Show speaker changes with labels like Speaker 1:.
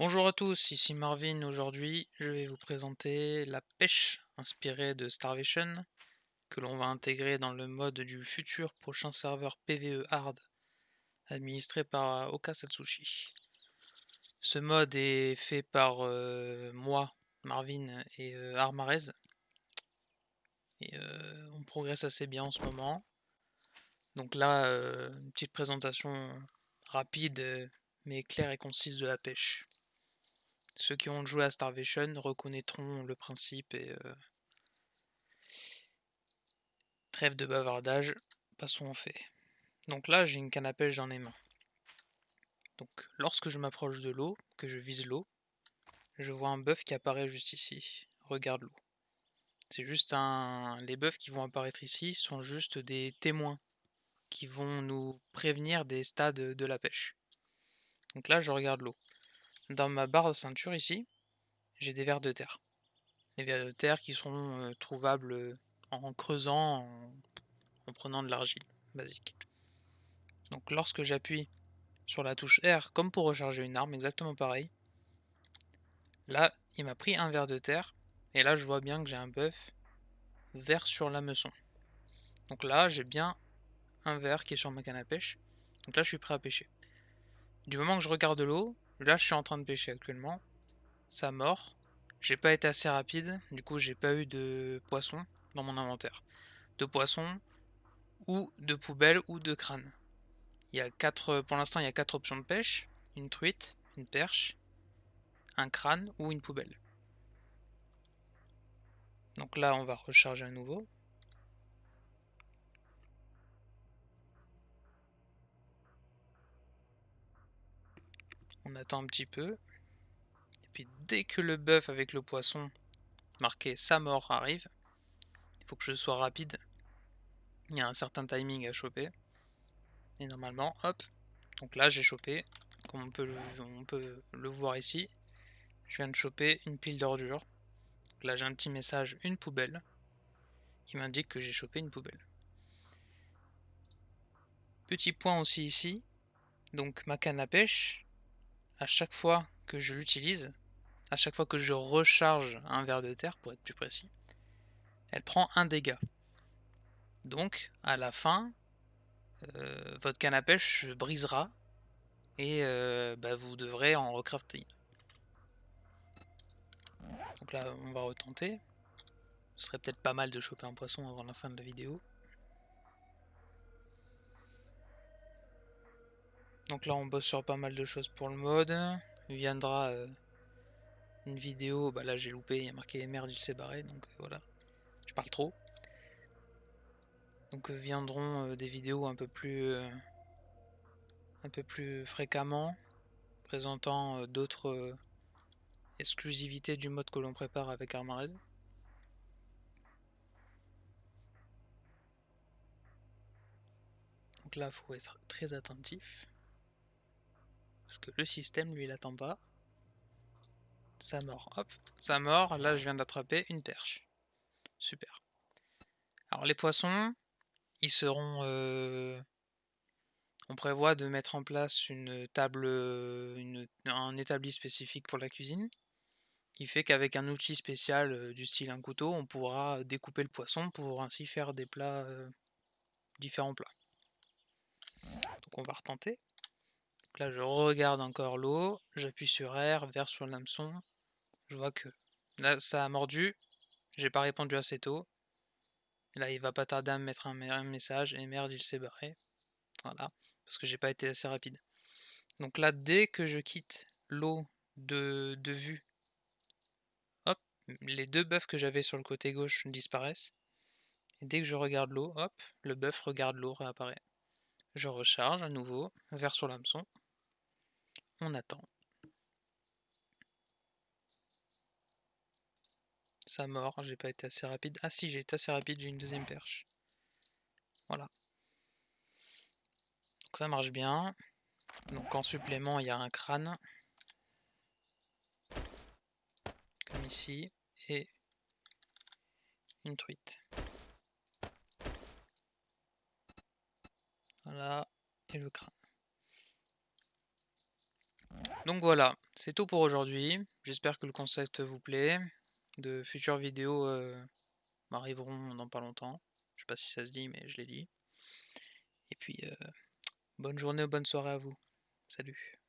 Speaker 1: Bonjour à tous, ici Marvin. Aujourd'hui, je vais vous présenter la pêche inspirée de Starvation que l'on va intégrer dans le mode du futur prochain serveur PvE Hard administré par Oka Satsushi. Ce mode est fait par moi, Marvin et Armarez et on progresse assez bien en ce moment. Donc là, une petite présentation rapide mais claire et concise de la pêche. Ceux qui ont joué à Starvation reconnaîtront le principe et trêve de bavardage, passons au fait. Donc là, j'ai une canne à pêche dans les mains. Donc lorsque je m'approche de l'eau, que je vise l'eau, je vois un bœuf qui apparaît juste ici. Regarde l'eau. C'est juste un. Les bœufs qui vont apparaître ici sont juste des témoins qui vont nous prévenir des stades de la pêche. Donc là, je regarde l'eau. Dans ma barre de ceinture ici, j'ai des vers de terre. Les vers de terre qui seront trouvables en creusant, en prenant de l'argile basique. Donc lorsque j'appuie sur la touche R, comme pour recharger une arme, exactement pareil, là, il m'a pris un ver de terre, et là, je vois bien que j'ai un buff vert sur l'hameçon. Donc là, j'ai bien un ver qui est sur ma canne à pêche. Donc là, je suis prêt à pêcher. Du moment que je regarde l'eau, là, je suis en train de pêcher actuellement. Ça mord. J'ai pas été assez rapide, du coup, j'ai pas eu de poisson dans mon inventaire. De poisson, ou de poubelle, ou de crâne. Pour l'instant, il y a 4 options de pêche, une truite, une perche, un crâne ou une poubelle. Donc là, on va recharger à nouveau. On attend un petit peu. Et puis dès que le bœuf avec le poisson marqué sa mort arrive, il faut que je sois rapide. Il y a un certain timing à choper. Et normalement, hop. Donc là, j'ai chopé. Comme on peut le voir ici, je viens de choper une pile d'ordures. Là, j'ai un petit message, une poubelle, qui m'indique que j'ai chopé une poubelle. Petit point aussi ici. Donc ma canne à pêche, à chaque fois que je l'utilise, à chaque fois que je recharge un ver de terre, pour être plus précis, elle prend un dégât. Donc, à la fin, votre canne à pêche se brisera et vous devrez en recrafter. Donc là, on va retenter. Ce serait peut-être pas mal de choper un poisson avant la fin de la vidéo. Donc là, on bosse sur pas mal de choses pour le mode. Il viendra une vidéo. Bah là, j'ai loupé. Il y a marqué merde, il s'est barré. Donc voilà, je parle trop. Donc viendront des vidéos un peu plus fréquemment, présentant d'autres exclusivités du mode que l'on prépare avec Armarez. Donc là, il faut être très attentif. Parce que le système, lui, il attend pas. Ça mord, hop, ça mord. Là, je viens d'attraper une perche. Super. Alors, les poissons, ils seront. On prévoit de mettre en place une table, un établi spécifique pour la cuisine, qui fait qu'avec un outil spécial du style un couteau, on pourra découper le poisson pour ainsi faire des plats, différents plats. Donc on va retenter. Donc là, je regarde encore l'eau, j'appuie sur R, vers sur l'hameçon. Je vois que là, ça a mordu, j'ai pas répondu assez tôt. Et là, il va pas tarder à me mettre un message, et merde, il s'est barré. Voilà, parce que j'ai pas été assez rapide. Donc là, dès que je quitte l'eau de vue, hop, les deux bœufs que j'avais sur le côté gauche disparaissent. Et dès que je regarde l'eau, hop, le bœuf regarde l'eau, réapparaît. Je recharge à nouveau, vers sur l'hameçon. On attend. Ça mord, j'ai pas été assez rapide. Ah si, j'ai été assez rapide, j'ai une deuxième perche. Voilà. Donc ça marche bien. Donc en supplément, il y a un crâne. Comme ici. Et une truite. Voilà. Et le crâne. Donc voilà, c'est tout pour aujourd'hui. J'espère que le concept vous plaît. De futures vidéos m'arriveront dans pas longtemps. Je sais pas si ça se dit, mais je l'ai dit. Et puis bonne journée ou bonne soirée à vous. Salut.